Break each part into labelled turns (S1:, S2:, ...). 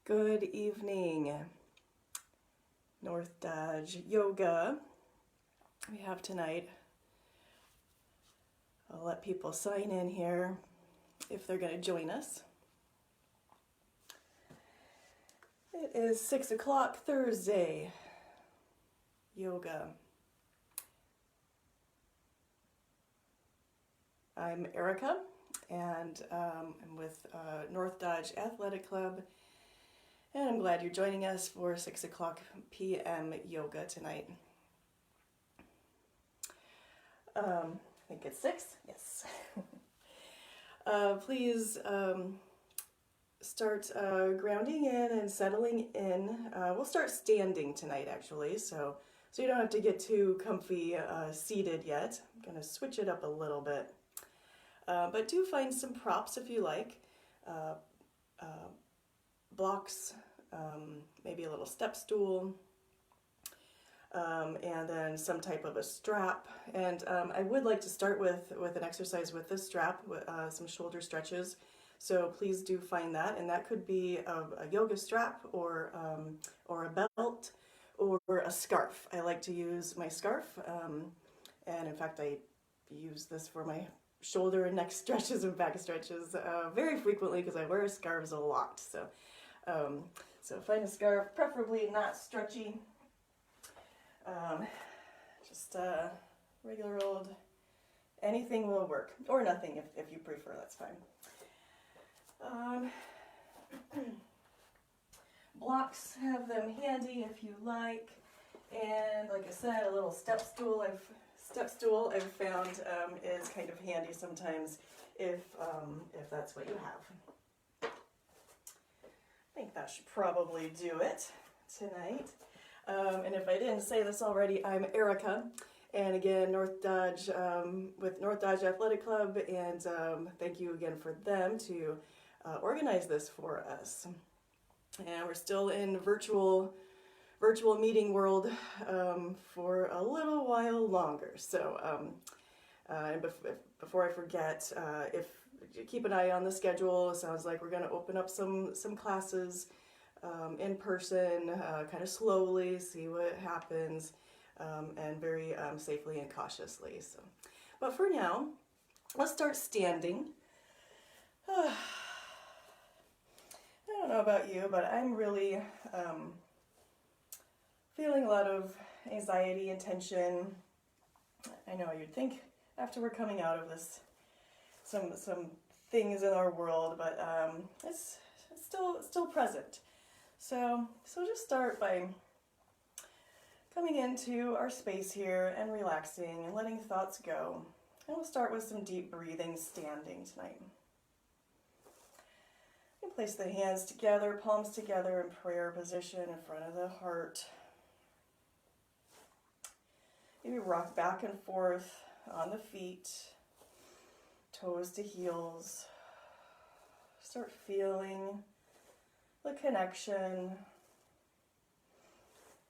S1: Good evening. North Dodge Yoga we have tonight. I'll let people sign in here if they're going to join us. It is 6 o'clock Thursday. Yoga. I'm Erika, and I'm with North Dodge Athletic Club, and I'm glad you're joining us for 6 o'clock p.m. yoga tonight. I think it's 6? Yes. Please start grounding in and settling in. We'll start standing tonight, actually, so you don't have to get too comfy seated yet. I'm going to switch it up a little bit. But do find some props if you like. Blocks, maybe a little step stool, and then some type of a strap. And I would like to start with an exercise with the strap, with some shoulder stretches. So please do find that, and that could be a yoga strap or a belt or a scarf. I like to use my scarf, and in fact I use this for my shoulder and neck stretches and back stretches very frequently because I wear scarves a lot. So find a scarf, preferably not stretchy. Just regular old, anything will work, or nothing if you prefer, that's fine. Blocks, have them handy if you like, and like I said, a little step stool I've found is kind of handy sometimes if that's what you have. I think that should probably do it tonight. And if I didn't say this already, I'm Erika, and again, North Dodge with North Dodge Athletic Club, and thank you again for them to organize this for us. And we're still in virtual meeting world for a little while longer. So before I forget, if you keep an eye on the schedule, it sounds like we're going to open up some classes in person, kind of slowly, see what happens, and very safely and cautiously. So, but for now, let's start standing. I don't know about you, but I'm really feeling a lot of anxiety and tension. I know you'd think after we're coming out of this, some things in our world, but it's still present. So just start by coming into our space here and relaxing and letting thoughts go. And we'll start with some deep breathing standing tonight. And place the hands together, palms together in prayer position in front of the heart. Maybe rock back and forth on the feet, toes to heels. Start feeling the connection.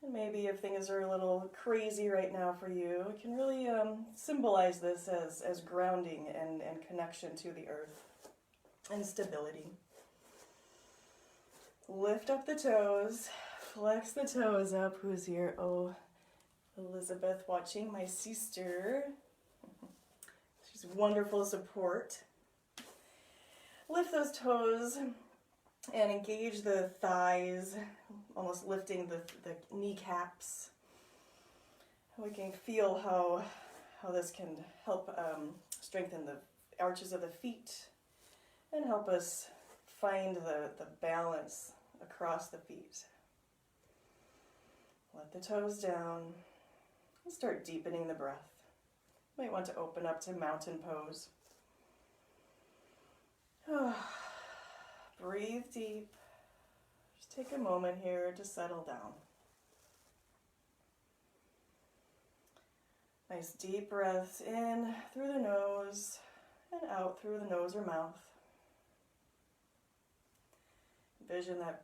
S1: And maybe if things are a little crazy right now for you, you can really symbolize this as grounding and connection to the earth and stability. Lift up the toes, flex the toes up. Who's here? Oh, Elizabeth watching, my sister. She's wonderful support. Lift those toes and engage the thighs, almost lifting the kneecaps. We can feel how this can help strengthen the arches of the feet and help us find the balance across the feet. Let the toes down and start deepening the breath. You might want to open up to mountain pose. Breathe deep. Just take a moment here to settle down. Nice deep breaths in through the nose and out through the nose or mouth. Envision that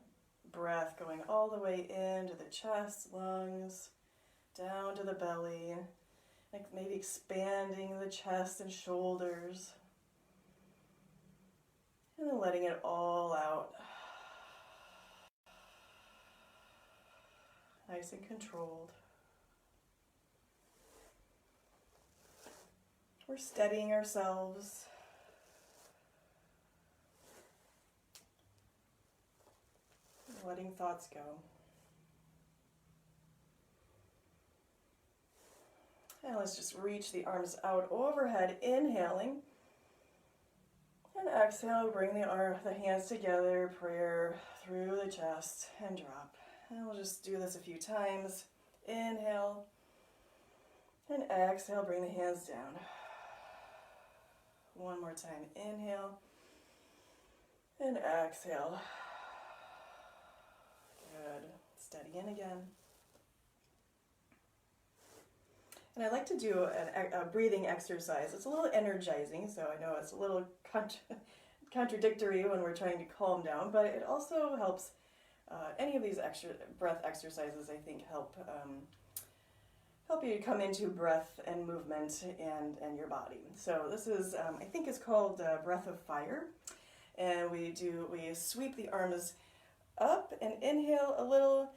S1: breath going all the way into the chest, lungs, down to the belly, like maybe expanding the chest and shoulders. And then letting it all out. nice and controlled. We're steadying ourselves. Letting thoughts go. And let's just reach the arms out overhead, inhaling. And exhale, bring the hands together, prayer through the chest, and drop. And we'll just do this a few times. Inhale, and exhale, bring the hands down. One more time, inhale, and exhale. Good, steady in again. And I like to do a breathing exercise. It's a little energizing, so I know it's a little contradictory when we're trying to calm down, but it also helps. Any of these extra breath exercises, I think, help you come into breath and movement and your body. So this is, I think it's called Breath of Fire. And we sweep the arms up and inhale a little,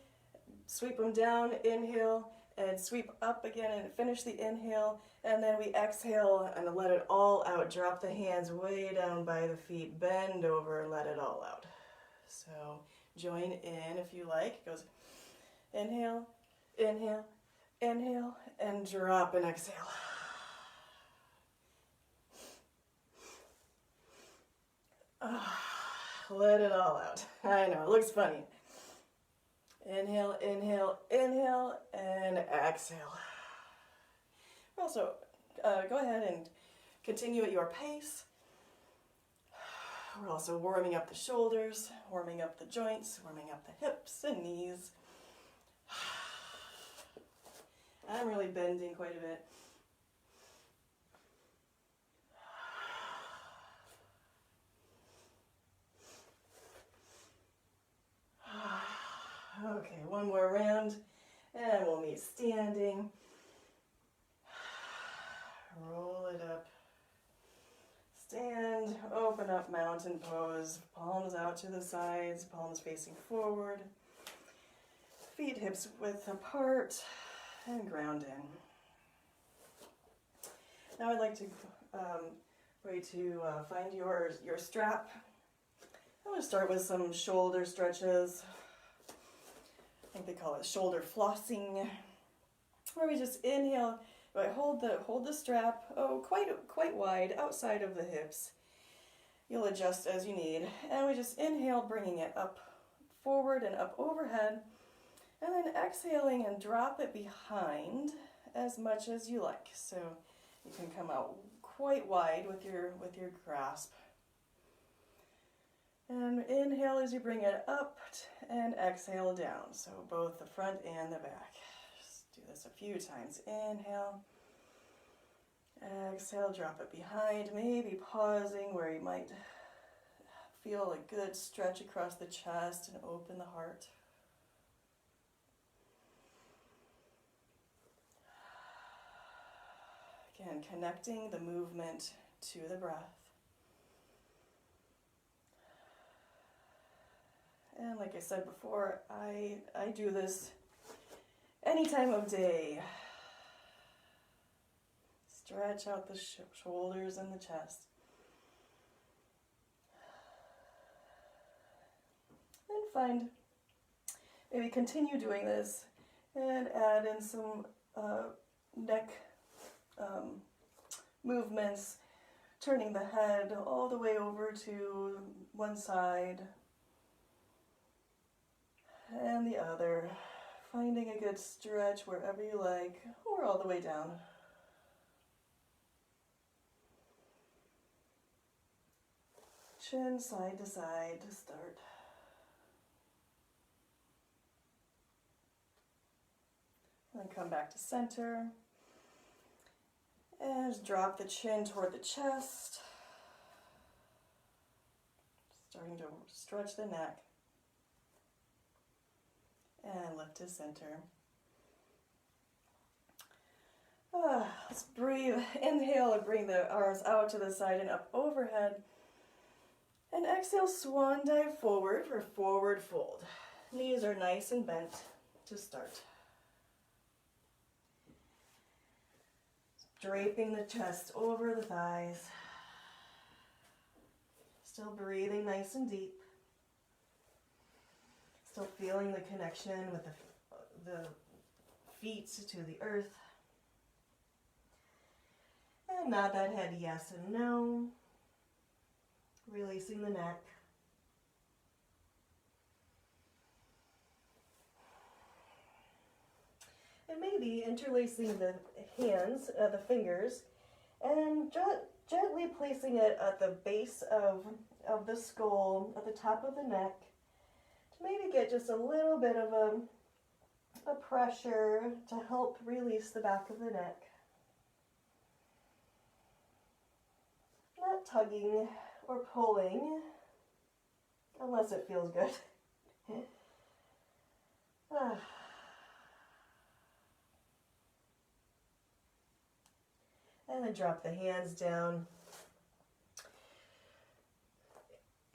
S1: sweep them down, inhale, and sweep up again and finish the inhale, and then we exhale and let it all out. Drop the hands way down by the feet, bend over, let it all out. So join in if you like. It goes inhale, inhale, inhale, and drop and exhale. Let it all out. I know, it looks funny. Inhale, inhale, inhale, and exhale. Also, go ahead and continue at your pace. We're also warming up the shoulders, warming up the joints, warming up the hips and knees. I'm really bending quite a bit. Okay, one more round, and we'll meet standing. Roll it up. Stand, open up, mountain pose. Palms out to the sides, palms facing forward. Feet hips width apart, and ground in. Now I'd like to find your strap. I'm going to start with some shoulder stretches. I think they call it shoulder flossing, where we just inhale, right, hold the strap, quite wide, outside of the hips. You'll adjust as you need, and we just inhale, bringing it up, forward and up overhead, and then exhaling and drop it behind as much as you like. So you can come out quite wide with your grasp. And inhale as you bring it up and exhale down. So both the front and the back. Just do this a few times. Inhale, exhale, drop it behind. Maybe pausing where you might feel a good stretch across the chest and open the heart. Again, connecting the movement to the breath. And like I said before, I do this any time of day. Stretch out the shoulders and the chest. And maybe continue doing this and add in some neck movements, turning the head all the way over to one side and the other, finding a good stretch wherever you like, or all the way down. Chin side to side to start. And come back to center. And just drop the chin toward the chest. Starting to stretch the neck. And lift to center. Let's breathe. Inhale and bring the arms out to the side and up overhead. And exhale, swan dive forward for forward fold. Knees are nice and bent. to start. Draping the chest over the thighs. Still breathing nice and deep. Still feeling the connection with the feet to the earth. And nod that head yes and no. Releasing the neck. And maybe interlacing the hands, the fingers, and gently placing it at the base of the skull, at the top of the neck, to maybe get just a little bit of a pressure to help release the back of the neck. Not tugging or pulling, unless it feels good. And then drop the hands down.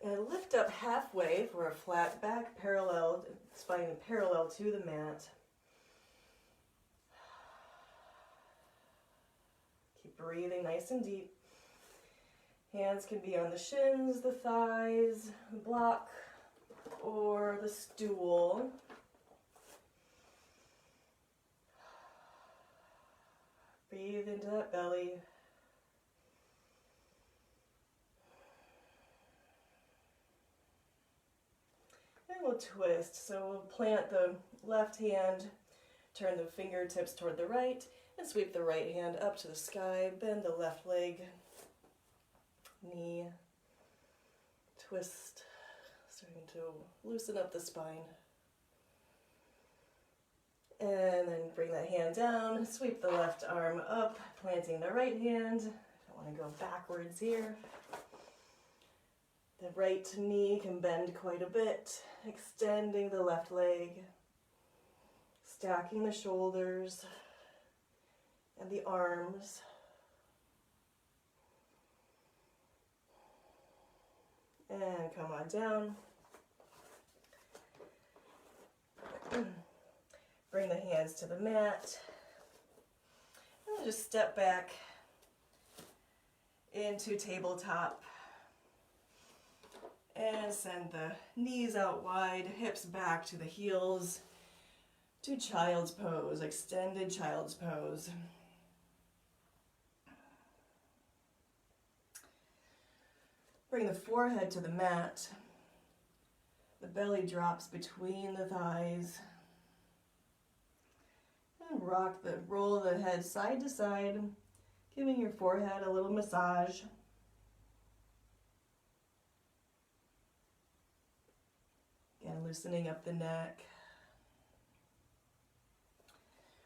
S1: And lift up halfway for a flat back, spine parallel to the mat. Keep breathing nice and deep. Hands can be on the shins, the thighs, the block, or the stool. Breathe into that belly. And we'll twist. So we'll plant the left hand, turn the fingertips toward the right, and sweep the right hand up to the sky. Bend the left leg, knee, twist, starting to loosen up the spine. And then bring that hand down, sweep the left arm up, planting the right hand. I don't want to go backwards here. The right knee can bend quite a bit, extending the left leg, stacking the shoulders and the arms. And come on down. Bring the hands to the mat. And just step back into tabletop. And send the knees out wide, hips back to the heels, to child's pose, extended child's pose. Bring the forehead to the mat. The belly drops between the thighs. And roll the head side to side, giving your forehead a little massage. Again, loosening up the neck.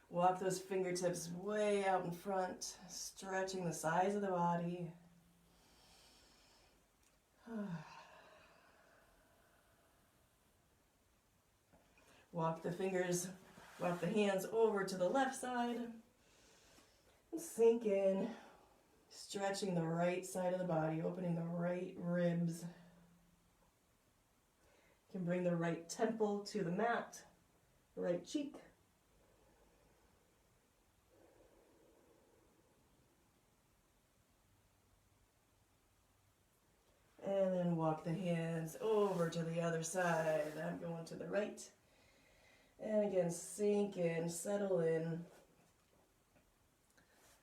S1: Walk those fingertips way out in front, stretching the sides of the body. Walk the hands over to the left side. And sink in, stretching the right side of the body, opening the right ribs. You can bring the right temple to the mat, the right cheek. And then walk the hands over to the other side. I'm going to the right. And again, sink in, settle in.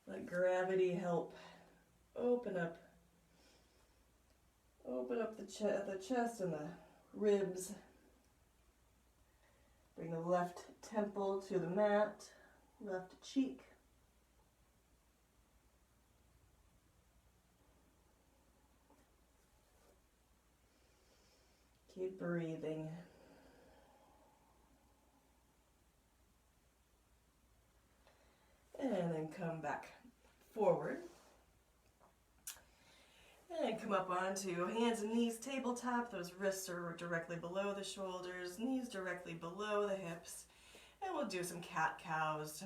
S1: Let gravity help open up the chest and the ribs. Bring the left temple to the mat, left cheek. Keep breathing. And then come back forward. And come up onto hands and knees, tabletop. Those wrists are directly below the shoulders, knees directly below the hips. And we'll do some cat-cows.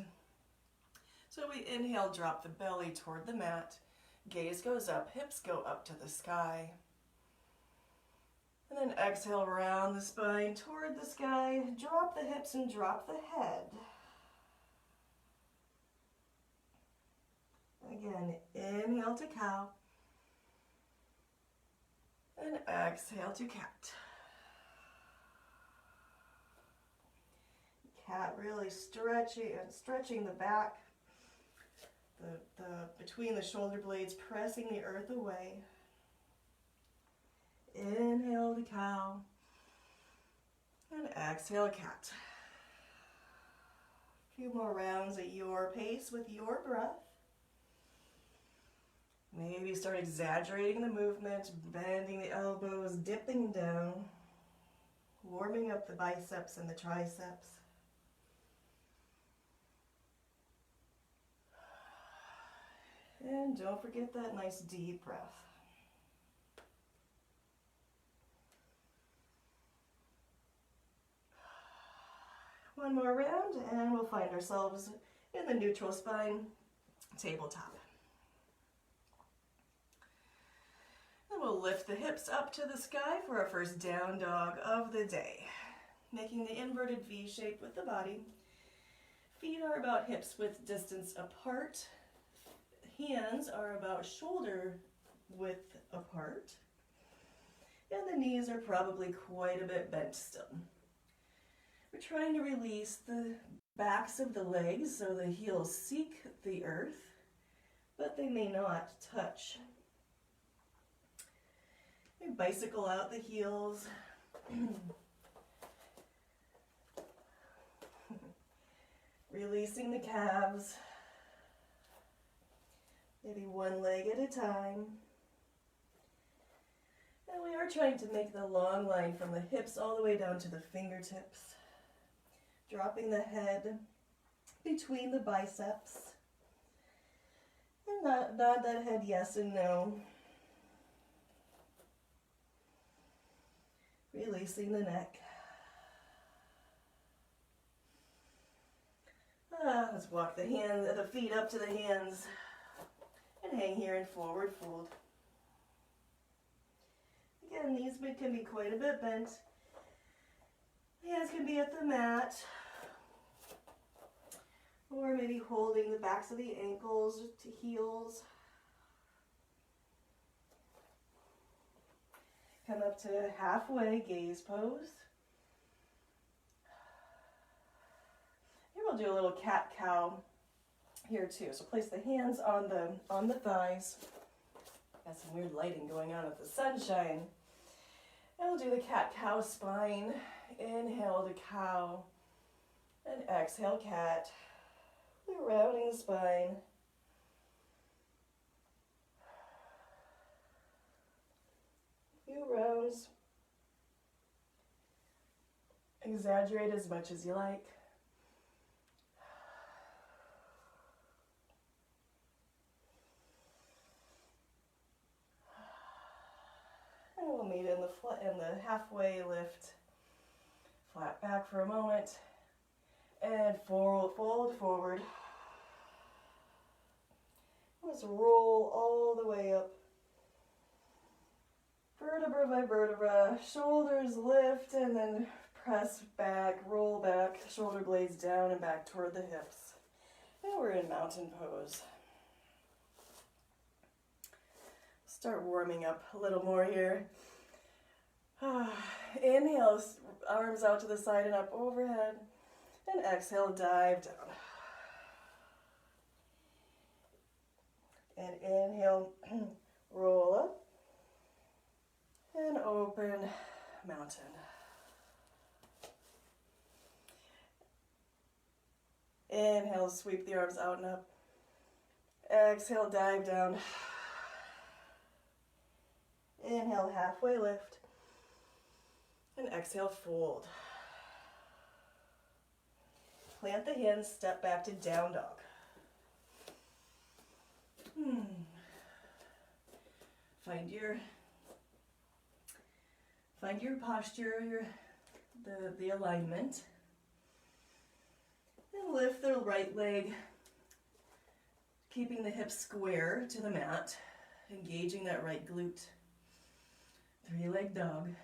S1: So we inhale, drop the belly toward the mat. Gaze goes up, hips go up to the sky. And then exhale, round the spine toward the sky. Drop the hips and drop the head. Again, inhale to cow. And exhale to cat. Cat really stretching the back, between the shoulder blades, pressing the earth away. Inhale to cow. And exhale cat. A few more rounds at your pace with your breath. Maybe start exaggerating the movement, bending the elbows, dipping down, warming up the biceps and the triceps. And don't forget that nice deep breath. One more round and we'll find ourselves in the neutral spine tabletop. Then we'll lift the hips up to the sky for our first down dog of the day. Making the inverted V shape with the body. Feet are about hips width distance apart. Hands are about shoulder width apart. And the knees are probably quite a bit bent still. We're trying to release the backs of the legs so the heels seek the earth, but they may not touch. We bicycle out the heels. Releasing the calves. Maybe one leg at a time. And we are trying to make the long line from the hips all the way down to the fingertips. Dropping the head between the biceps. And nod that head yes and no. Releasing the neck. Let's walk the feet up to the hands. And hang here in forward fold. Again, knees can be quite a bit bent. Hands can be at the mat. Or maybe holding the backs of the ankles to heels. Come up to halfway gaze pose. Here we'll do a little cat-cow here too. So place the hands on the thighs. Got some weird lighting going on with the sunshine. And we'll do the cat-cow spine. Inhale to cow. And exhale cat. We're rounding the spine. A few rounds. Exaggerate as much as you like. And we'll meet in the halfway lift. Flat back for a moment. And fold forward. Let's roll all the way up. Vertebra by vertebra. Shoulders lift and then press back, roll back, shoulder blades down and back toward the hips. And we're in mountain pose. Start warming up a little more here. Inhale, arms out to the side and up overhead. And exhale, dive down. And inhale, roll up. And open, mountain. Inhale, sweep the arms out and up. Exhale, dive down. Inhale, halfway lift. And exhale, fold. Plant the hands, step back to down dog. Find your posture, the alignment. And lift the right leg, keeping the hips square to the mat, engaging that right glute. Three-leg dog.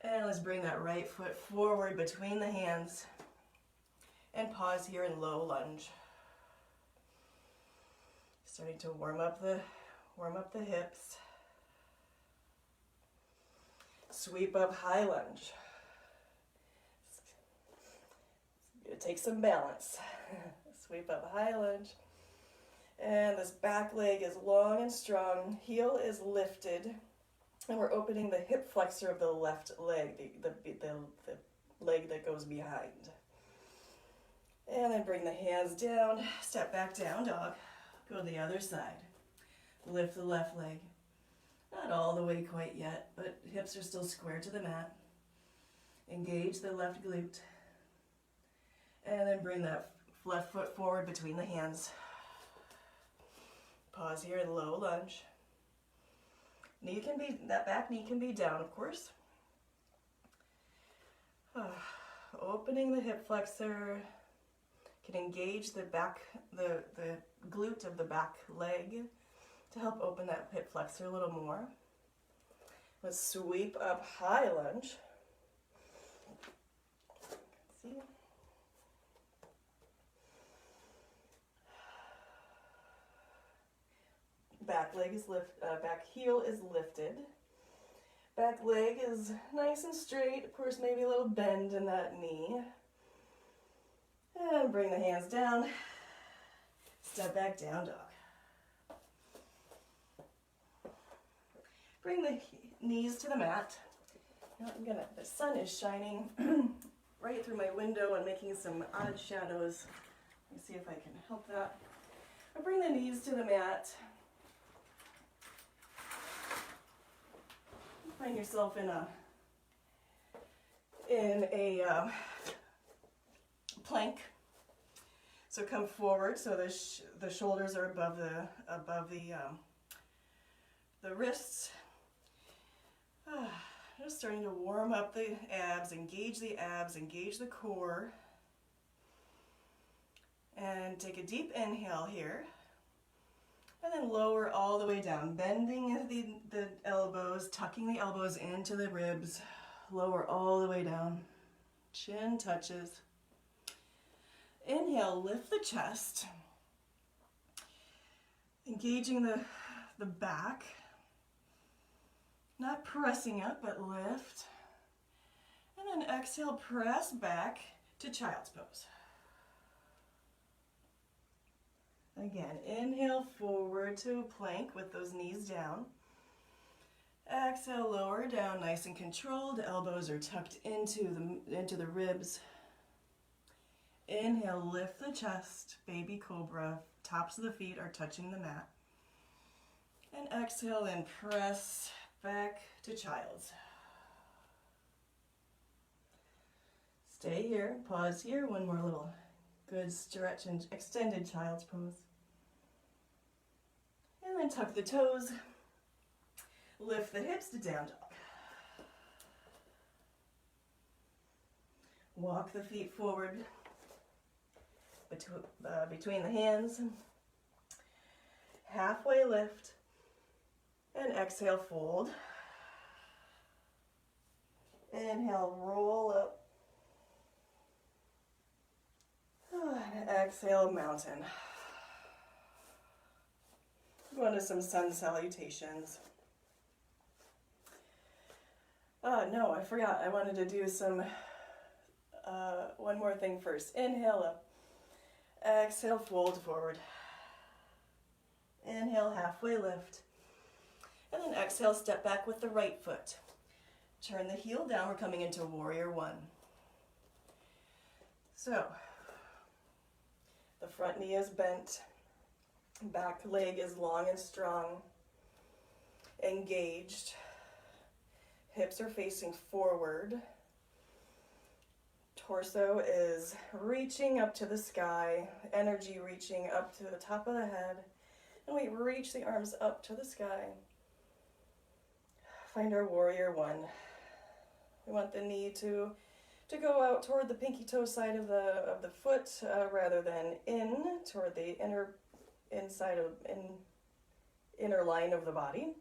S1: And let's bring that right foot forward between the hands and pause here in low lunge. Starting to warm up the hips. Sweep up high lunge. It's gonna take some balance. Sweep up high lunge. And this back leg is long and strong. Heel is lifted. And we're opening the hip flexor of the left leg, the leg that goes behind. And then bring the hands down, step back down dog. Go to the other side. Lift the left leg. Not all the way quite yet, but hips are still square to the mat. Engage the left glute. And then bring that left foot forward between the hands. Pause here in low lunge. That back knee can be down, of course. Opening the hip flexor. Can engage the glute of the back leg to help open that hip flexor a little more. Let's sweep up high lunge. See? Back heel is lifted. Back leg is nice and straight. Of course, maybe a little bend in that knee. And bring the hands down. Step back down dog. Bring the knees to the mat. Now the sun is shining right through my window and making some odd shadows. Let me see if I can help that. I'll bring the knees to the mat. Find yourself in a plank. So come forward so the shoulders are above the wrists. Just starting to warm up the abs, engage the core. And take a deep inhale here. And then lower all the way down, bending the elbows, tucking the elbows into the ribs. Lower all the way down. Chin touches. Inhale, lift the chest. Engaging the back. Not pressing up, but lift. And then exhale, press back to child's pose. Again, inhale forward to plank with those knees down. Exhale, lower down, nice and controlled. Elbows are tucked into the ribs. Inhale, lift the chest, baby cobra. Tops of the feet are touching the mat. And exhale, then press back to child's. Stay here, pause here, one more little good stretch and extended child's pose. And then tuck the toes, lift the hips to down dog. Walk the feet forward between the hands. Halfway lift, and exhale, fold. Inhale, roll up. And exhale, mountain. Go into some sun salutations. No, I forgot. I wanted to do some, one more thing first. Inhale up. Exhale, fold forward. Inhale, halfway lift. And then exhale, step back with the right foot. Turn the heel down. We're coming into warrior one. So, the front knee is bent. Back leg is long and strong. Engaged. Hips are facing forward. Torso is reaching up to the sky. Energy reaching up to the top of the head. And we reach the arms up to the sky. Find our warrior one. We want the knee to go out toward the pinky toe side of the foot rather than in toward the inner line of the body.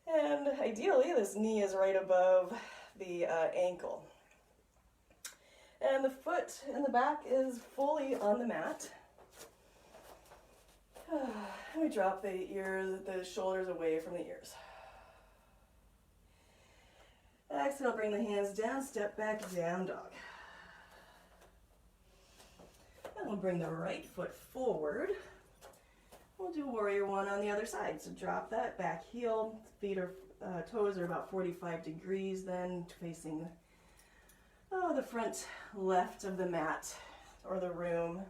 S1: And ideally, this knee is right above the ankle. And the foot in the back is fully on the mat. We drop the ears, the shoulders away from the ears. Exhale, bring the hands down, step back, down dog. And we'll bring the right foot forward. We'll do warrior one on the other side. So drop that back heel, feet or toes are about 45 degrees then, facing the front left of the mat or the room.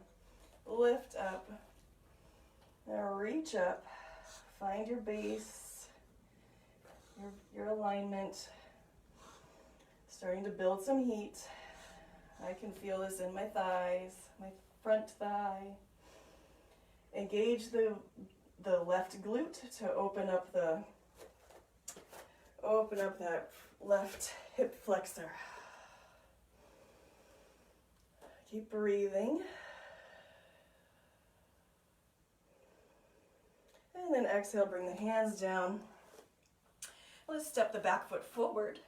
S1: Lift up. Now reach up. Find your base, your alignment. Starting to build some heat. I can feel this in my thighs, my front thigh. Engage the left glute to open up that left hip flexor. Keep breathing. And then exhale, bring the hands down. Let's step the back foot forward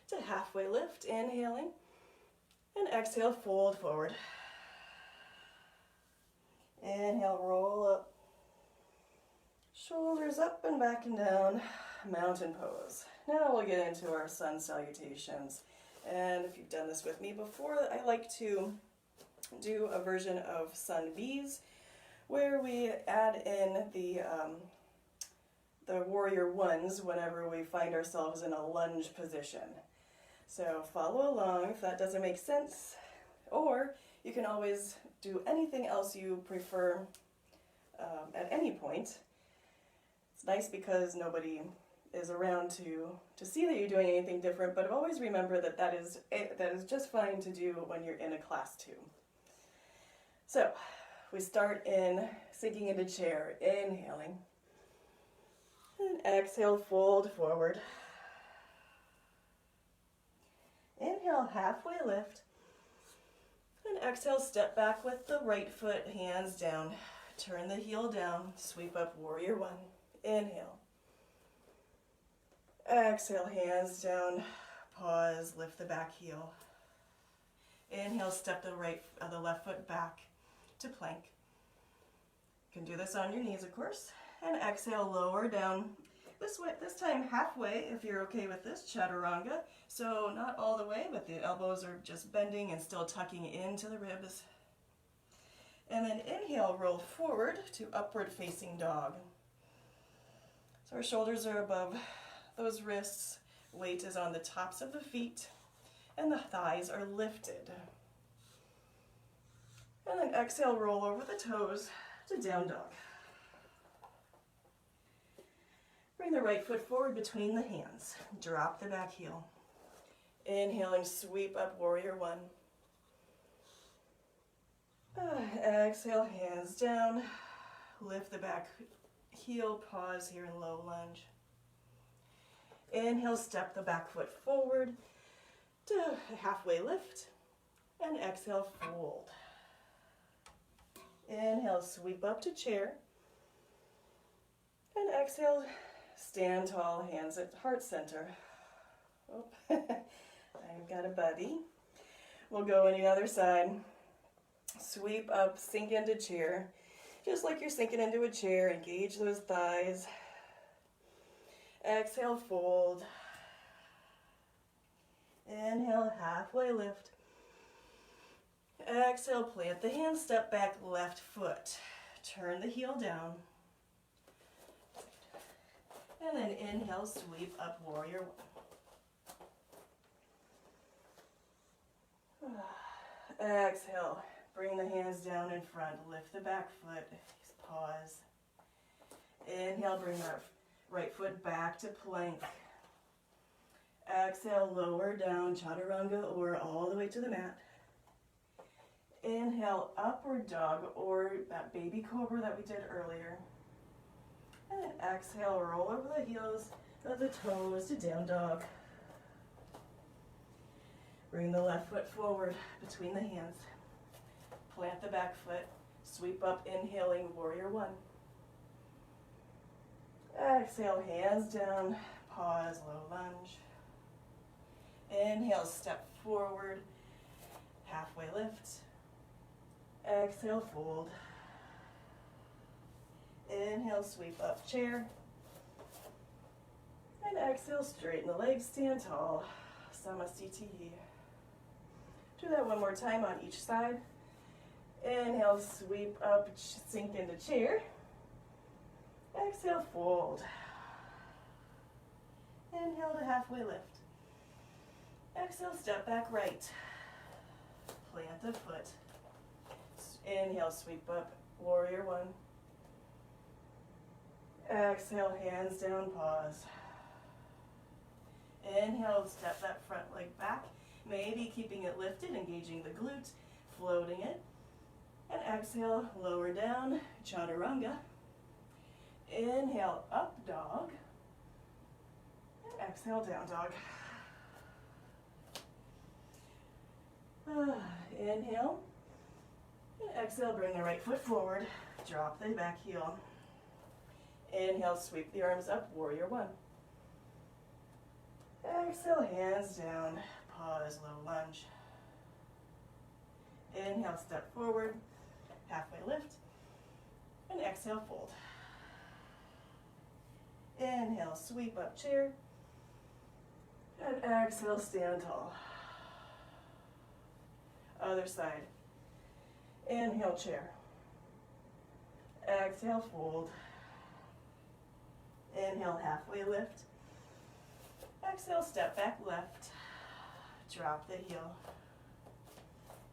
S1: to halfway lift, inhaling. And exhale, fold forward. Inhale, roll up. Shoulders up and back and down, mountain pose. Now we'll get into our sun salutations. And if you've done this with me before, I like to do a version of sun B's where we add in the warrior ones whenever we find ourselves in a lunge position. So follow along if that doesn't make sense, or you can always do anything else you prefer at any point. It's nice because nobody is around to see that you're doing anything different, but always remember that is just fine to do when you're in a class too. So we start in sinking into chair, inhaling, and exhale, fold forward. Inhale, halfway lift, and exhale, step back with the right foot, hands down. Turn the heel down, sweep up, warrior one. Inhale. Exhale, hands down, pause, lift the back heel. Inhale, step the left foot back to plank. You can do this on your knees, of course. And exhale, lower down. This time halfway, if you're okay with this, chaturanga. So not all the way, but the elbows are just bending and still tucking into the ribs. And then inhale, roll forward to upward facing dog. So our shoulders are above those wrists, weight is on the tops of the feet, and the thighs are lifted. And then exhale, roll over the toes to down dog. Bring the right foot forward between the hands. Drop the back heel. Inhaling, sweep up, warrior one. Exhale, hands down. Lift the back heel, pause here in low lunge. Inhale, step the back foot forward to a halfway lift. And exhale, fold. Inhale, sweep up to chair. And exhale, stand tall, hands at heart center. Oh, I've got a buddy. We'll go on the other side. Sweep up, sink into chair. Just like you're sinking into a chair, engage those thighs. Exhale, fold. Inhale, halfway lift. Exhale, plant the hands, step back, left foot. Turn the heel down. And then inhale, sweep up, warrior one. Exhale, bring the hands down in front, lift the back foot, pause. Inhale, bring that right foot back to plank. Exhale, lower down, chaturanga, or all the way to the mat. Inhale, upward dog, or that baby cobra that we did earlier. And then exhale, roll over the heels of the toes to down dog. Bring the left foot forward between the hands. Plant the back foot, sweep up, inhaling, warrior one. Exhale, hands down, pause, low lunge. Inhale, step forward, halfway lift. Exhale, fold. Inhale, sweep up, chair. And exhale, straighten the legs, stand tall. Samasthiti. Do that one more time on each side. Inhale, sweep up, sink into chair. Exhale, fold. Inhale to halfway lift. Exhale, step back right. Plant the foot. Inhale, sweep up, warrior one. Exhale, hands down, pause. Inhale, step that front leg back, maybe keeping it lifted, engaging the glute, floating it. And exhale, lower down, chaturanga. Inhale, up dog. And exhale, down dog. Inhale. And exhale, bring the right foot forward. Drop the back heel. Inhale, sweep the arms up, warrior one. Exhale, hands down, pause, low lunge. Inhale, step forward, halfway lift, and exhale, fold. Inhale, sweep up, chair, and exhale, stand tall. Other side. Inhale, chair. Exhale, fold. Inhale, halfway lift. Exhale, step back left. Drop the heel.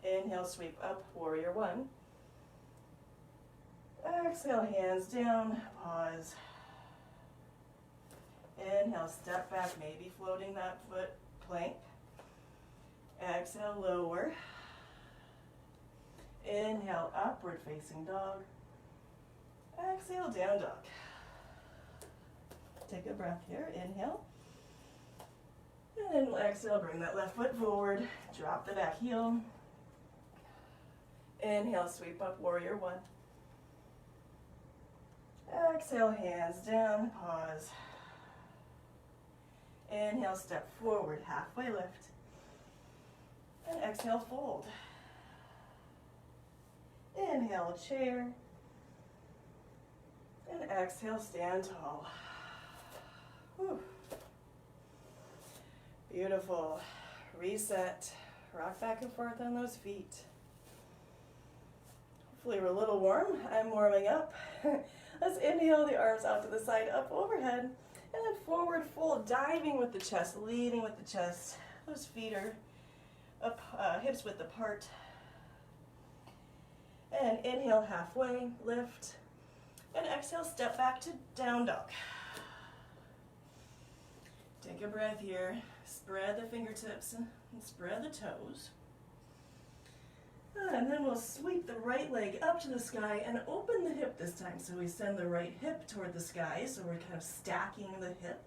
S1: Inhale, sweep up, warrior one. Exhale, hands down, pause. Inhale, step back, maybe floating that foot, plank. Exhale, lower. Inhale, upward facing dog. Exhale, down dog. Take a breath here, inhale. And then exhale, bring that left foot forward, drop the back heel. Inhale, sweep up, warrior one. Exhale, hands down, pause. Inhale, step forward, halfway lift. And exhale, fold. Inhale, chair. And exhale, stand tall. Whew. Beautiful. Reset. Rock back and forth on those feet. Hopefully we're a little warm. I'm warming up. Let's inhale the arms out to the side, up overhead, and then forward fold, diving with the chest, leading with the chest. Those feet are up, hips width apart. And inhale halfway, lift, and exhale, step back to down dog. Take a breath here, spread the fingertips and spread the toes. And then we'll sweep the right leg up to the sky and open the hip this time. So we send the right hip toward the sky, so we're kind of stacking the hip.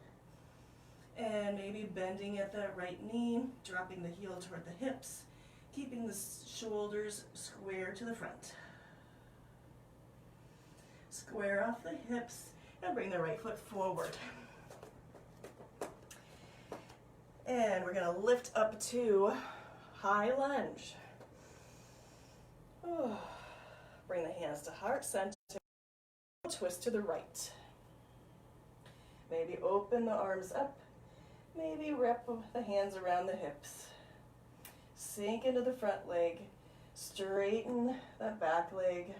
S1: And maybe bending at that right knee, dropping the heel toward the hips, keeping the shoulders square to the front. Square off the hips and bring the right foot forward. And we're going to lift up to high lunge. Oh. Bring the hands to heart center. Twist to the right. Maybe open the arms up. Maybe wrap the hands around the hips. Sink into the front leg. Straighten that back leg.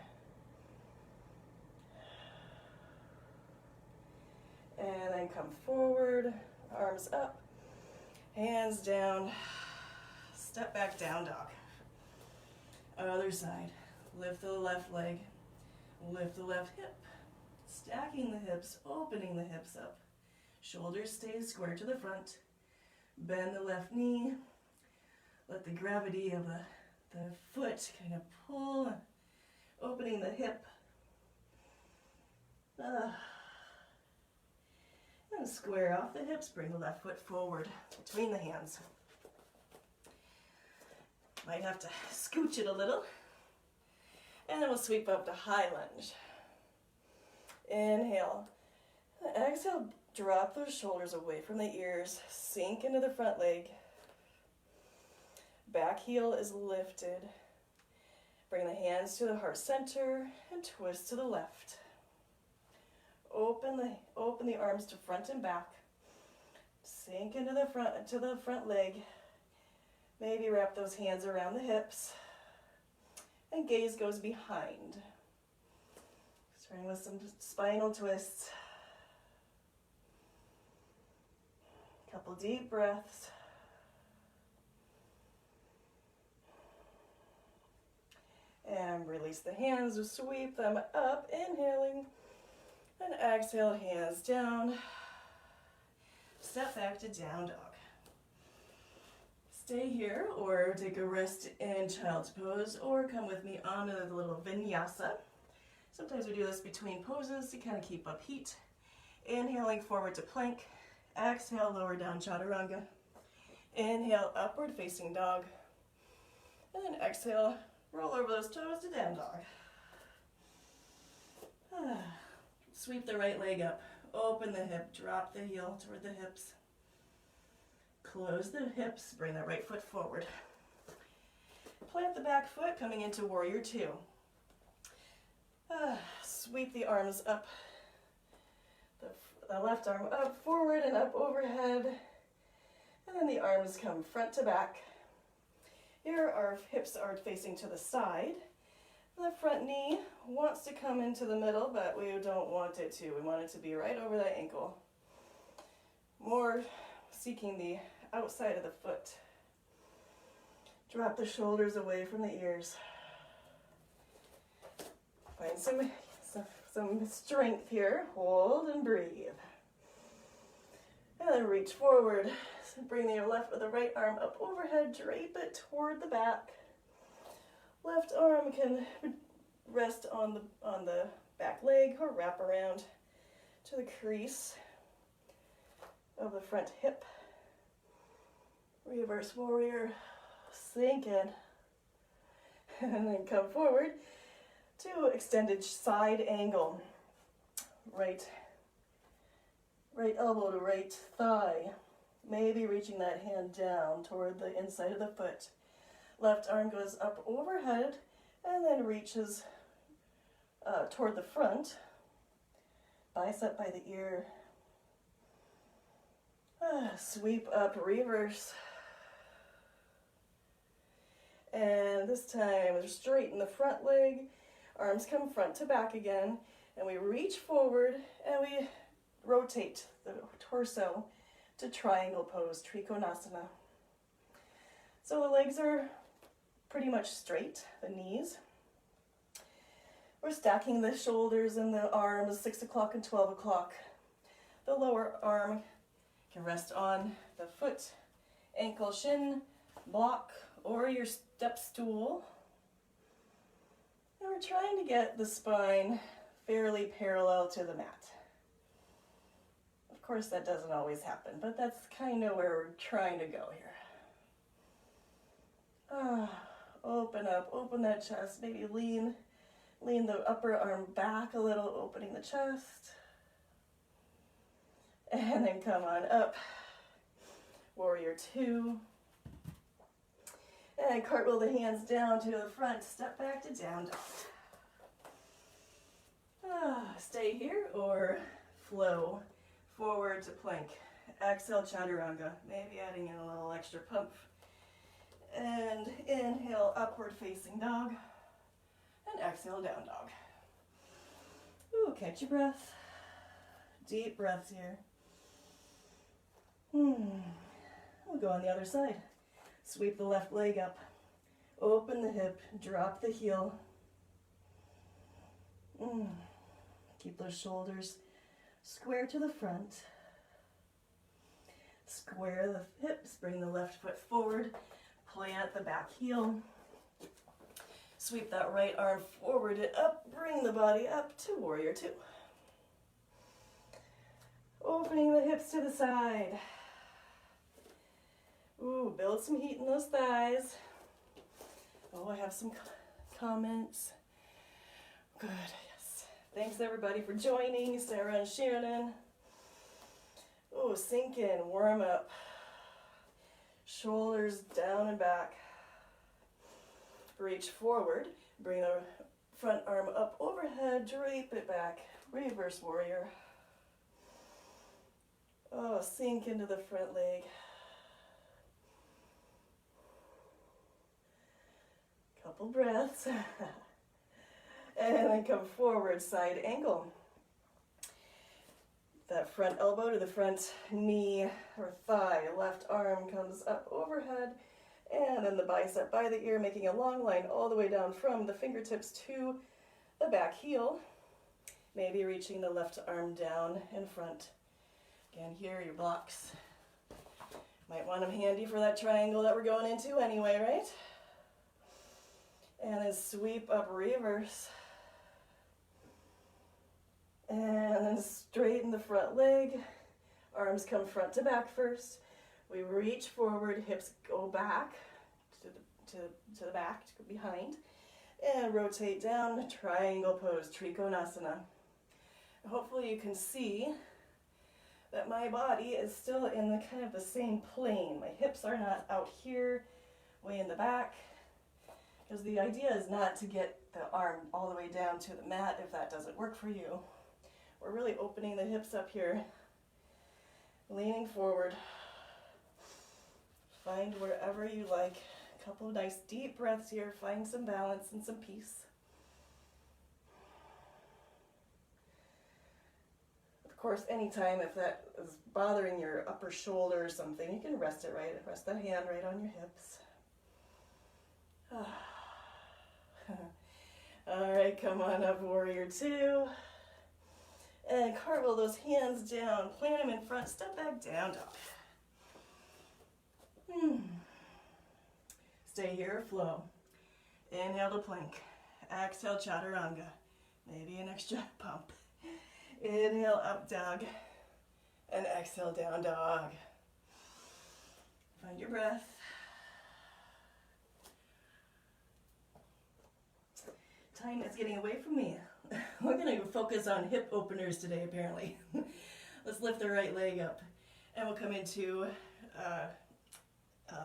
S1: And then come forward, arms up, hands down, step back, down dog. Other side, lift the left leg, lift the left hip, stacking the hips, opening the hips up. Shoulders stay square to the front, bend the left knee, let the gravity of the foot kind of pull, opening the hip. And square off the hips, bring the left foot forward between the hands. Might have to scooch it a little. And then we'll sweep up to high lunge. Inhale. Exhale, drop those shoulders away from the ears. Sink into the front leg. back heel is lifted. Bring the hands to the heart center and twist to the left. Open the arms to front and back. Sink into the front leg. Maybe wrap those hands around the hips. And gaze goes behind. Starting with some spinal twists. Couple deep breaths. And release the hands, sweep them up, inhaling. And exhale, hands down. Step back to down dog. Stay here or take a rest in child's pose or come with me onto the little vinyasa. Sometimes we do this between poses to kind of keep up heat. Inhaling forward to plank. Exhale, lower down chaturanga. Inhale, upward facing dog. And then exhale, roll over those toes to down dog. Sweep the right leg up. Open the hip, drop the heel toward the hips. Close the hips, bring the right foot forward. Plant the back foot, coming into warrior two. Sweep the arms up. The left arm up, forward and up overhead. And then the arms come front to back. Here our hips are facing to the side. The front knee wants to come into the middle, but we don't want it to. We want it to be right over that ankle. More seeking the outside of the foot. Drop the shoulders away from the ears. Find some strength here. Hold and breathe. And then reach forward. So bring the right arm up overhead, drape it toward the back. Left arm can rest on the back leg or wrap around to the crease of the front hip. Reverse warrior, sink in, and then come forward to extended side angle. Right elbow to right thigh, maybe reaching that hand down toward the inside of the foot. Left arm goes up overhead and then reaches toward the front, bicep by the ear. Sweep up, reverse. And this time, straighten the front leg, arms come front to back again, and we reach forward and we rotate the torso to triangle pose, Trikonasana. So the legs are pretty much straight, the knees. We're stacking the shoulders and the arms 6 o'clock and 12 o'clock. The lower arm can rest on the foot, ankle, shin, block, or your step stool. And we're trying to get the spine fairly parallel to the mat. Of course, that doesn't always happen, but that's kind of where we're trying to go here. Open up, open that chest, maybe lean the upper arm back a little, opening the chest. And then come on up, warrior two. And cartwheel the hands down to the front, step back to down dog. Stay here or flow forward to plank. Exhale, chaturanga, maybe adding in a little extra pump. And inhale, upward facing dog. And exhale, down dog. Ooh, catch your breath. Deep breaths here. We'll go on the other side. Sweep the left leg up. Open the hip, drop the heel. Keep those shoulders square to the front. Square the hips, bring the left foot forward. Plant the back heel. Sweep that right arm forward and up. Bring the body up to warrior two. Opening the hips to the side. Ooh, build some heat in those thighs. Oh, I have some comments. Good, yes. Thanks everybody for joining. Sarah and Shannon. Oh, sink in, warm up. Shoulders down and back. Reach forward, bring the front arm up overhead, drape it back, reverse warrior. Oh, sink into the front leg. Couple breaths. And then come forward, side angle. That front elbow to the front knee or thigh, left arm comes up overhead, and then the bicep by the ear, making a long line all the way down from the fingertips to the back heel. Maybe reaching the left arm down in front. Again, here, your blocks. Might want them handy for that triangle that we're going into anyway, right? And then sweep up, reverse. And then straighten the front leg. Arms come front to back first. We reach forward, hips go back to the back, to behind. And rotate down, triangle pose, Trikonasana. Hopefully you can see that my body is still in the kind of the same plane. My hips are not out here, way in the back. Because the idea is not to get the arm all the way down to the mat if that doesn't work for you. We're really opening the hips up here, leaning forward. Find wherever you like. A couple of nice deep breaths here. Find some balance and some peace. Of course, anytime if that is bothering your upper shoulder or something, you can rest it right. Rest the hand right on your hips. All right, come on up, warrior two. And cartwheel those hands down, plant them in front, step back, down dog. Stay here, flow. Inhale to plank. Exhale, chaturanga. Maybe an extra pump. Inhale, up dog. And exhale, down dog. Find your breath. Time is getting away from me. We're going to focus on hip openers today, apparently. Let's lift the right leg up. And we'll come into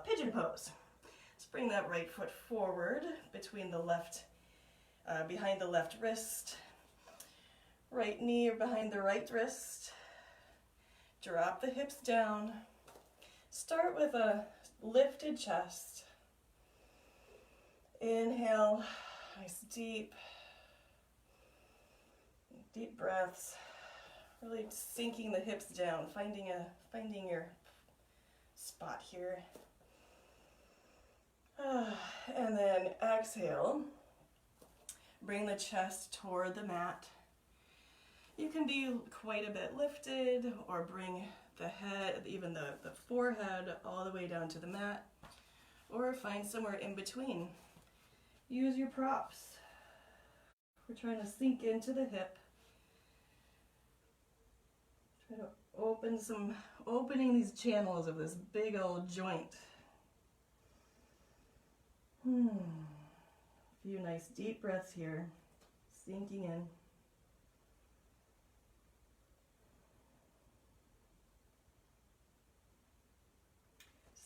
S1: Pigeon Pose. Let's bring that right foot forward between the left, behind the left wrist. Right knee or behind the right wrist. Drop the hips down. Start with a lifted chest. Inhale, nice deep breaths. Really sinking the hips down, finding your spot here. And then exhale. Bring the chest toward the mat. You can be quite a bit lifted or bring the head, even the forehead, all the way down to the mat, or find somewhere in between. Use your props. We're trying to sink into the hip. Try to opening these channels of this big old joint. A few nice deep breaths here, sinking in.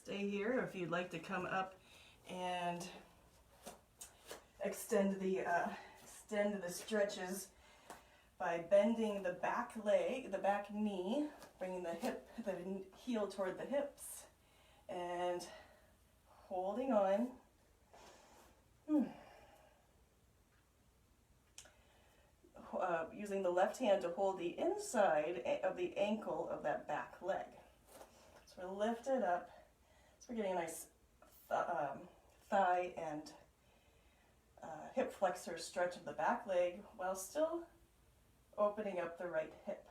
S1: Stay here, or if you'd like to come up and extend the stretches by bending the back leg, the back knee, bringing the heel toward the hips, and holding on. Using the left hand to hold the inside of the ankle of that back leg. So we're lifted up. So we're getting a nice thigh and hip flexor stretch of the back leg while still opening up the right hip,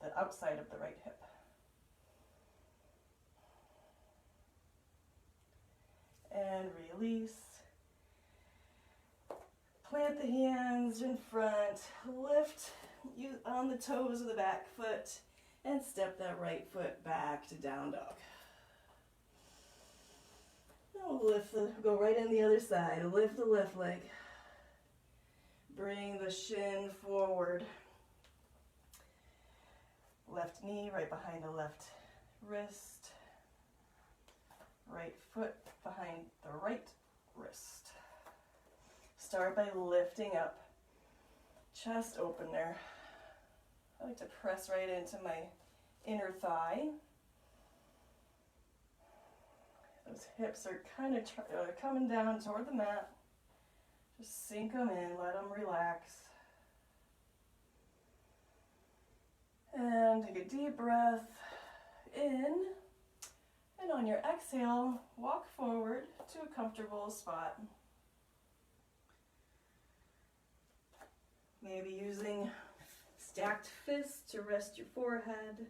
S1: the outside of the right hip. And release. Plant the hands in front, lift you on the toes of the back foot, and step that right foot back to down dog. Now go right in the other side, lift the left leg. Bring the shin forward. Left knee right behind the left wrist. Right foot behind the right wrist. start by lifting up, chest open there. I like to press right into my inner thigh. Those hips are kind of coming down toward the mat. Just sink them in, let them relax. And take a deep breath in. And on your exhale, walk forward to a comfortable spot. Maybe using stacked fists to rest your forehead.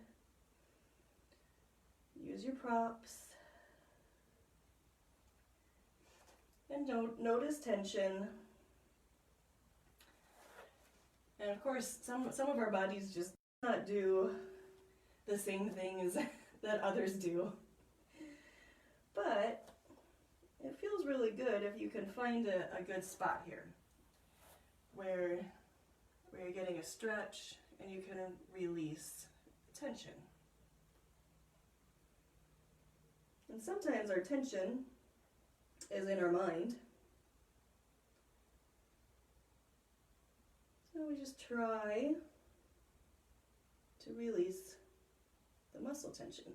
S1: Use your props. And don't notice tension. And of course, some of our bodies just do not do the same things that others do. But it feels really good if you can find a good spot here where you're getting a stretch and you can release tension. And sometimes our tension is in our mind. So we just try to release the muscle tension.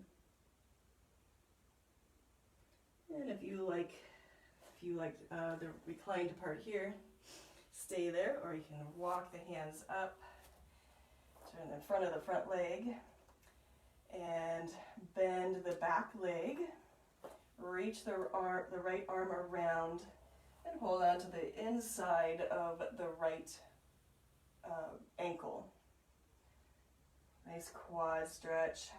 S1: And if you like the reclined part here, stay there, or you can walk the hands up, turn in front of the front leg, and bend the back leg. Reach the right arm around and hold on to the inside of the right ankle. Nice quad stretch.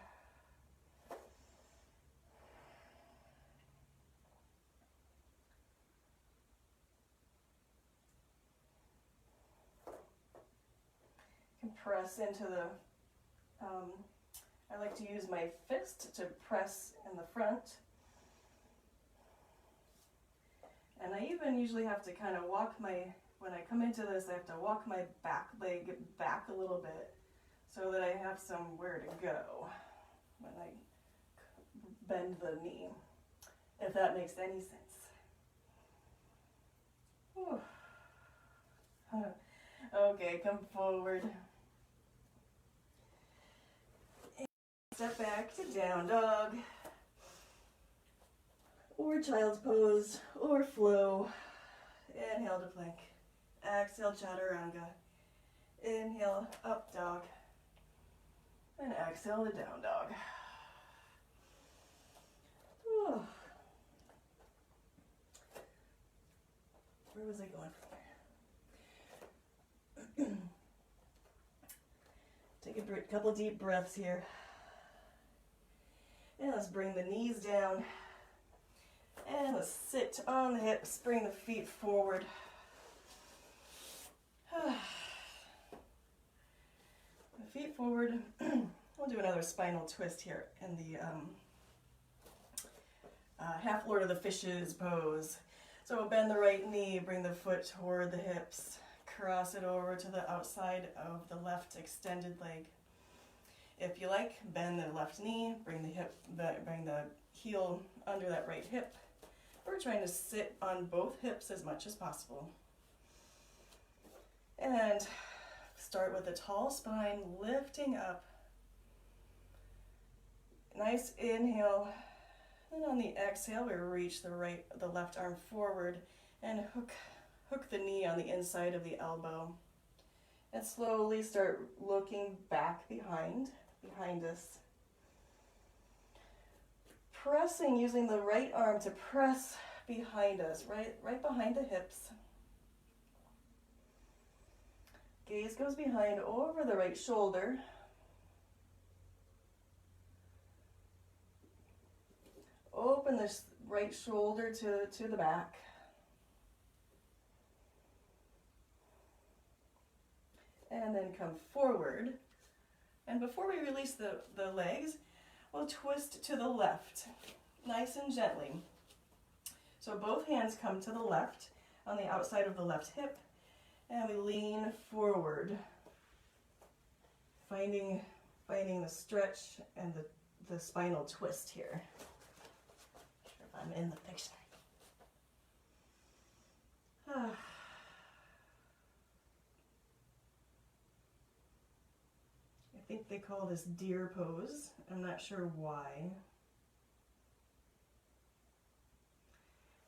S1: You can press into the, I like to use my fist to press in the front. And I even usually have to kind of walk when I come into this, I have to walk my back leg back a little bit so that I have somewhere to go when I bend the knee, if that makes any sense. Whew. Okay, come forward. And step back to down dog, or child's pose, or flow. Inhale to plank. Exhale, chaturanga. Inhale, up dog. And exhale to down dog. Whew. Where was I going from there? Take a couple deep breaths here. And let's bring the knees down. And let's sit on the hips, bring the feet forward. The feet forward. We'll do another spinal twist here in the half Lord of the Fishes pose. So we'll bend the right knee, bring the foot toward the hips, cross it over to the outside of the left extended leg. If you like, bend the left knee, bring the heel under that right hip. We're trying to sit on both hips as much as possible. And start with a tall spine, lifting up. Nice inhale. And on the exhale, we reach the left arm forward and hook the knee on the inside of the elbow. And slowly start looking back behind us. Pressing, using the right arm to press behind us, right behind the hips. Gaze goes behind over the right shoulder. Open this right shoulder to the back. And then come forward. And before we release the legs, we'll twist to the left, nice and gently. So both hands come to the left on the outside of the left hip, and we lean forward, finding the stretch and the spinal twist here. Not sure if I'm in the picture. think they call this deer pose. I'm not sure why.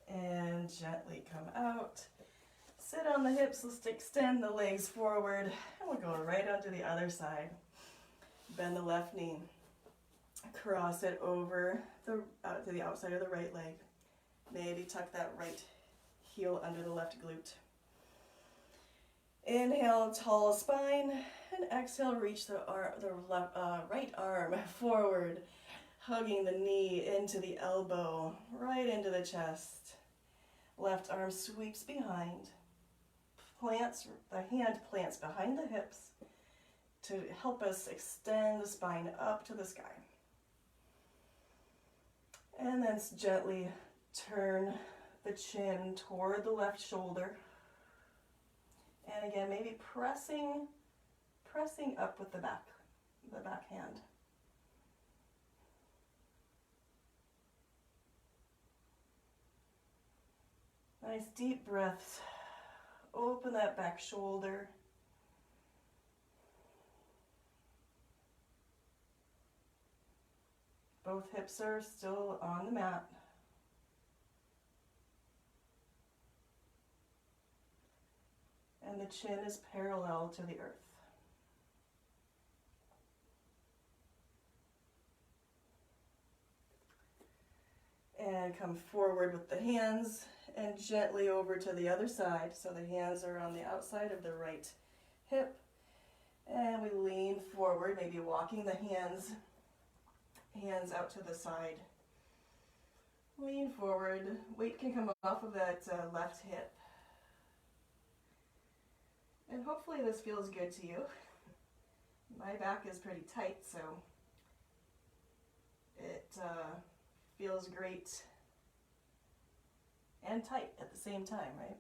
S1: And gently come out. Sit on the hips, let's extend the legs forward, and we'll go right onto the other side. Bend the left knee. Cross it over to the outside of the right leg. Maybe tuck that right heel under the left glute. Inhale, tall spine, and exhale, reach the right arm forward, hugging the knee into the elbow, right into the chest. Left arm sweeps behind. The hand plants behind the hips to help us extend the spine up to the sky. And then gently turn the chin toward the left shoulder. And again, maybe pressing up with the back hand. Nice deep breaths. Open that back shoulder. Both hips are still on the mat. And the chin is parallel to the earth. And come forward with the hands and gently over to the other side. So the hands are on the outside of the right hip. And we lean forward, maybe walking the hands out to the side. Lean forward. Weight can come off of that left hip. And hopefully this feels good to you. My back is pretty tight, so it feels great and tight at the same time, right?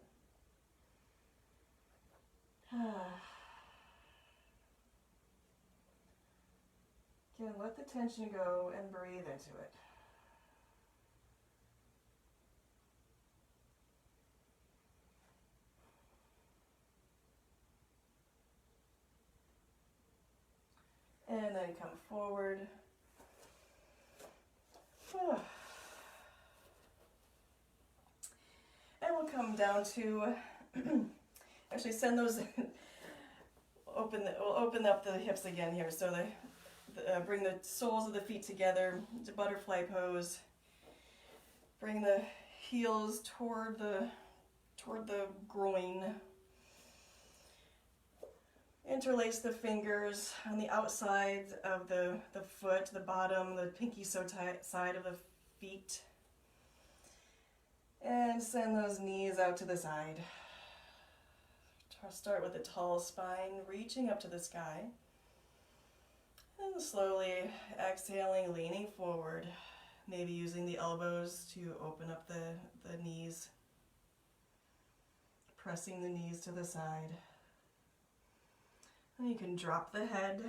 S1: Again, let the tension go and breathe into it. And then come forward. And we'll come down to, actually send those, we'll open up the hips again here. So bring the soles of the feet together to butterfly pose. Bring the heels toward the groin. Interlace the fingers on the outside of the foot, the bottom, the pinky side of the feet. And send those knees out to the side. Start with a tall spine, reaching up to the sky. And slowly exhaling, leaning forward. Maybe using the elbows to open up the knees. Pressing the knees to the side. And you can drop the head.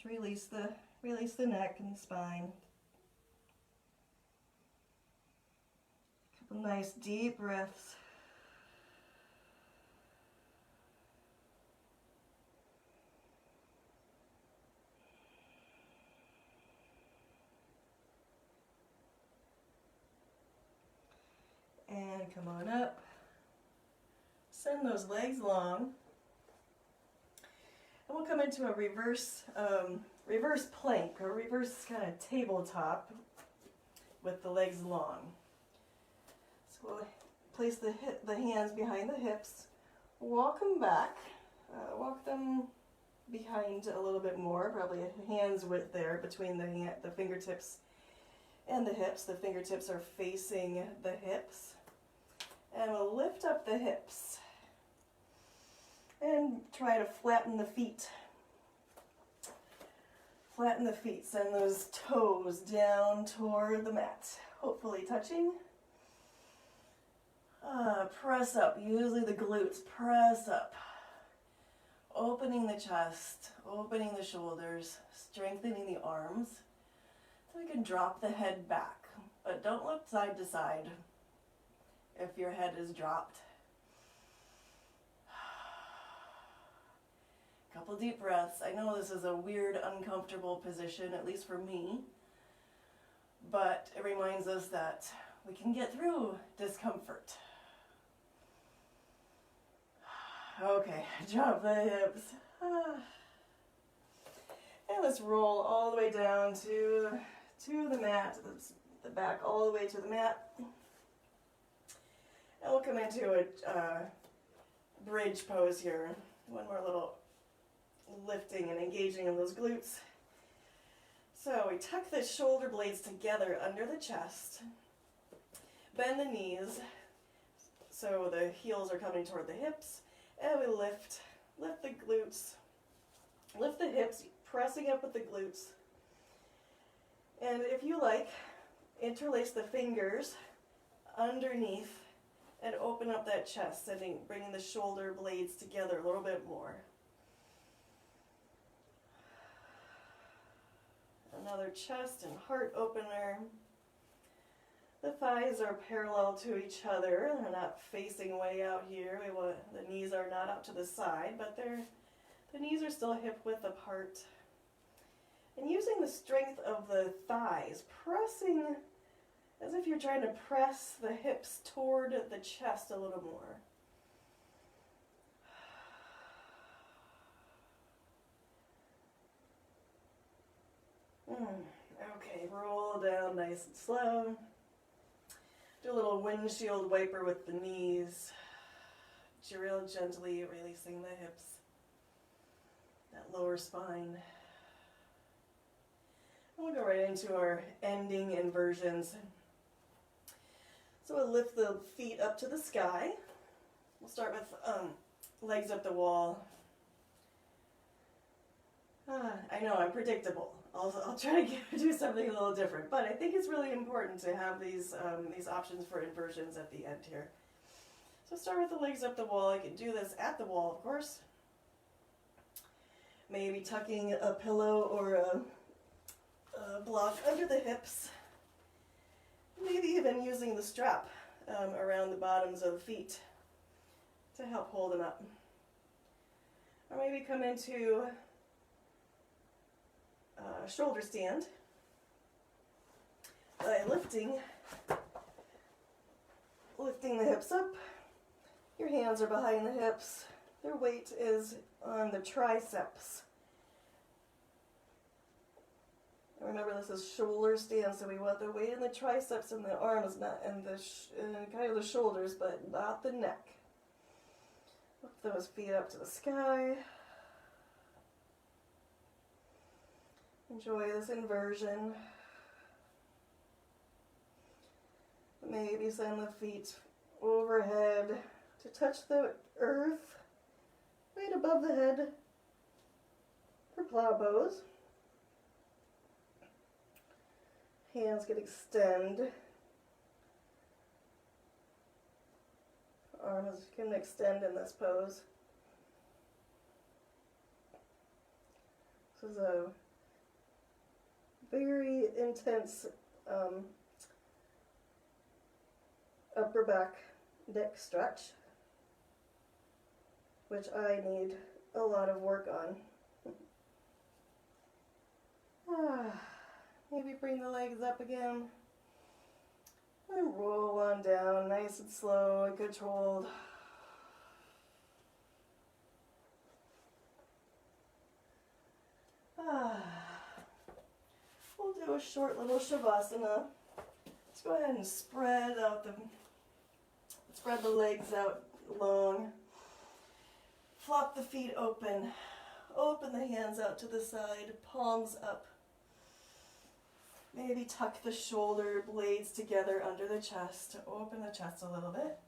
S1: Release the neck and the spine. Couple nice deep breaths. And come on up. Send those legs long. And we'll come into a reverse plank, or reverse kind of tabletop with the legs long. So we'll place the hands behind the hips, walk them back, walk them behind a little bit more, probably a hand's width there between the fingertips and the hips. The fingertips are facing the hips. And we'll lift up the hips. And try to flatten the feet. Flatten the feet. Send those toes down toward the mat. Hopefully touching. Press up. Usually the glutes. Press up. Opening the chest. Opening the shoulders. Strengthening the arms. So we can drop the head back. But don't look side to side if your head is dropped. Couple deep breaths. I know this is a weird, uncomfortable position, at least for me, but it reminds us that we can get through discomfort. Okay, drop the hips. And let's roll all the way down to the mat, the back all the way to the mat. And we'll come into a bridge pose here. One more little lifting and engaging of those glutes. So we tuck the shoulder blades together under the chest. Bend the knees so the heels are coming toward the hips. And we lift the glutes, lift the hips, pressing up with the glutes. And if you like, interlace the fingers underneath and open up that chest, bringing the shoulder blades together a little bit more. Another chest and heart opener. The thighs are parallel to each other. They're not facing way out here. The knees are not up to the side, but the knees are still hip width apart. And using the strength of the thighs, pressing as if you're trying to press the hips toward the chest a little more. Okay, roll down nice and slow. Do a little windshield wiper with the knees. Real gently releasing the hips, that lower spine. And we'll go right into our ending inversions. So we'll lift the feet up to the sky. We'll start with legs up the wall. I know I'm predictable. I'll try to do something a little different, but I think it's really important to have these options for inversions at the end here. So start with the legs up the wall. You can do this at the wall, of course. Maybe tucking a pillow or a block under the hips. Maybe even using the strap around the bottoms of the feet to help hold them up. Or maybe come into shoulder stand by lifting the hips up. Your hands are behind the hips. Their weight is on the triceps. Remember, this is shoulder stand, so we want the weight in the triceps and the arms, not in the kind of the shoulders, but not the neck. Lift those feet up to the sky. Enjoy this inversion. Maybe send the feet overhead to touch the earth right above the head for plow pose. Hands can extend. Arms can extend in this pose. This is a very intense upper back neck stretch, which I need a lot of work on. Maybe bring the legs up again and roll on down nice and slow and controlled. We'll do a short little shavasana. Let's go ahead and spread the legs out long. Flop the feet open. Open the hands out to the side, palms up. Maybe tuck the shoulder blades together under the chest to open the chest a little bit.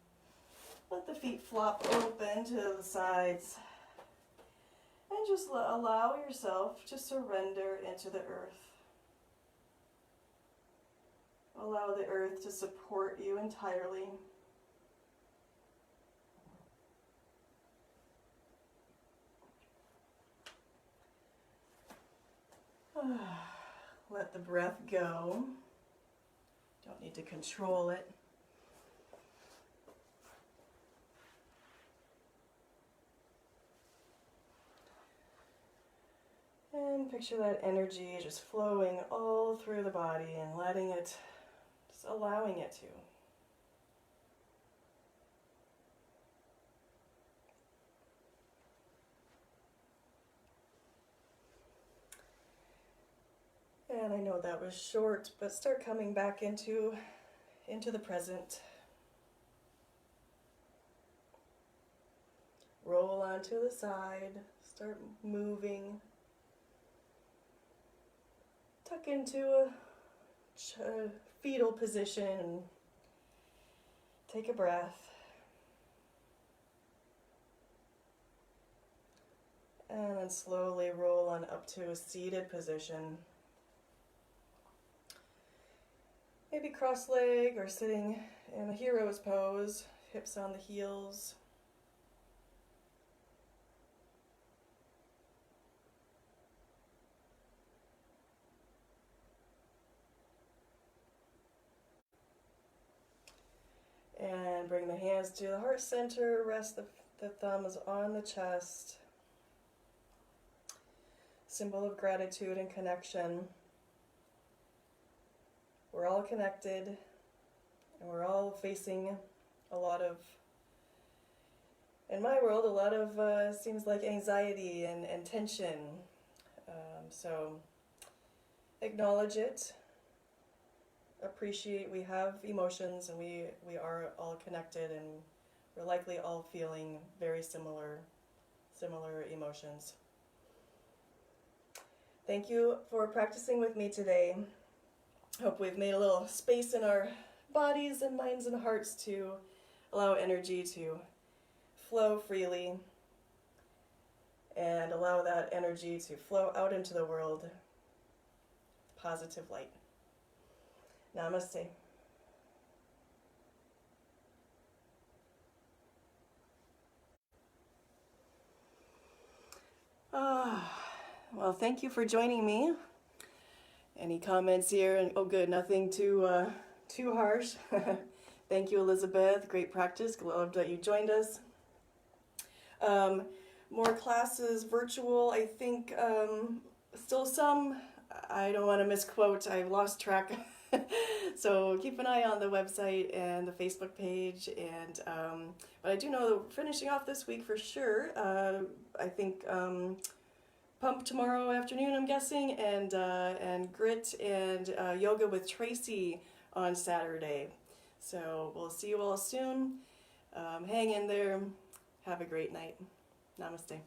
S1: Let the feet flop open to the sides. And just allow yourself to surrender into the earth. Allow the earth to support you entirely. Let the breath go. Don't need to control it. And picture that energy just flowing all through the body and letting it, just allowing it to. And I know that was short, but start coming back into the present. Roll onto the side, start moving. Tuck into a fetal position and take a breath. And then slowly roll on up to a seated position. Maybe cross-leg or sitting in a hero's pose, hips on the heels. And bring the hands to the heart center, rest the thumbs on the chest. Symbol of gratitude and connection. We're all connected, and we're all facing a lot of, in my world, a lot of seems like anxiety and tension. So acknowledge it, appreciate we have emotions, and we are all connected, and we're likely all feeling very similar emotions. Thank you for practicing with me today. Hope we've made a little space in our bodies and minds and hearts to allow energy to flow freely and allow that energy to flow out into the world with positive light. Namaste. Well, thank you for joining me. Any comments here? And oh, good, nothing too harsh. Thank you, Elizabeth. Great practice. Glad that you joined us. More classes, virtual. I think still some. I don't want to misquote. I've lost track. So keep an eye on the website and the Facebook page. And but I do know that we're finishing off this week for sure. I think. Pump tomorrow afternoon, I'm guessing, and grit and yoga with Tracy on Saturday. So we'll see you all soon. Hang in there. Have a great night. Namaste.